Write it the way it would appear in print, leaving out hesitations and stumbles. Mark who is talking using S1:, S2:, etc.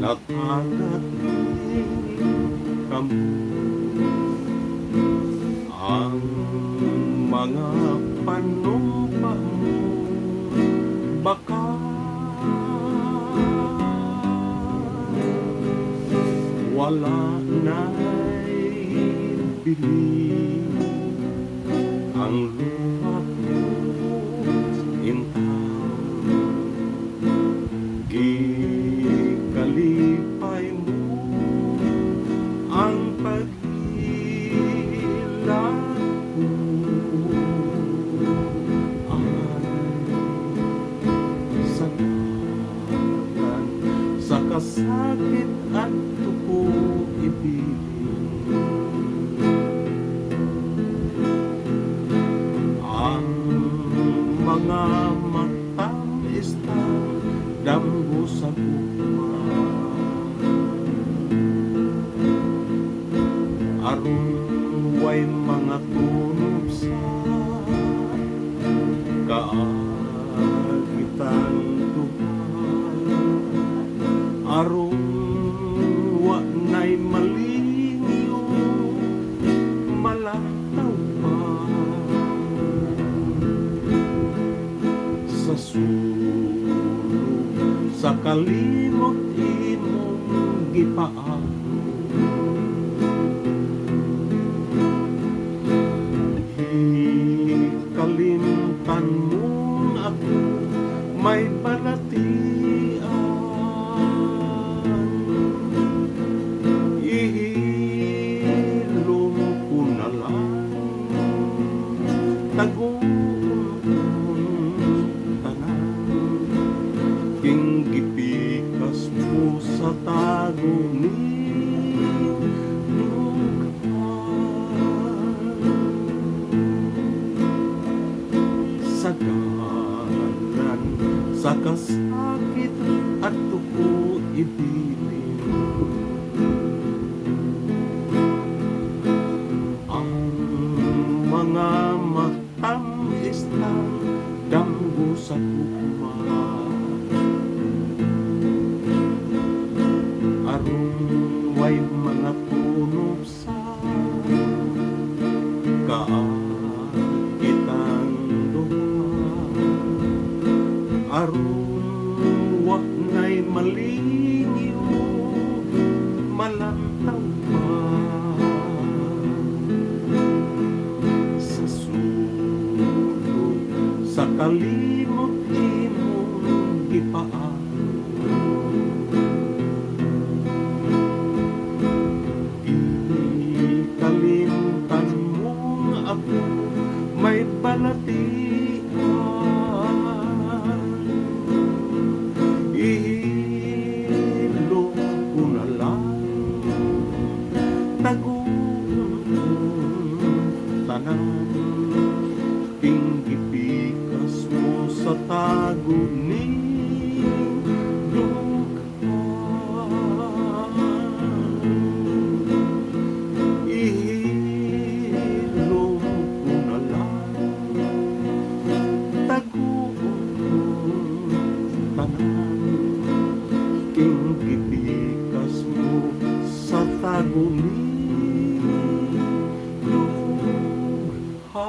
S1: nakadating kamo ang mga panumpa mo baka wala na'y bili ang lupa mo intang gikalipay mo ang pag-ilang ko ay sanagan sa kasakit at tuko ibigin ang mga matamis na damgo sa buwan aron way mga tunog sa kaagitan duman aron wa na'y malinyo malataw pa sa sulog sa kalimot imong gipaako kalimtan mong ako may balatian ihilom ko na lang taguon king gipikas mo sa tago ni sagaran sa kasakit at tuko ibilin ang mga matamis na damgo sa buwan aron way mga tunog sa kaagitan aron wa na'y malinyo malantaw pa sa sulog sa kalimot imong gipaako ikalimtan mong ako may balatian ihilom ko na lang taguon tanan pinggipikas mo sa tago ni ihilom ko na lang taguon tanan king gipikas mo sa tago ni luha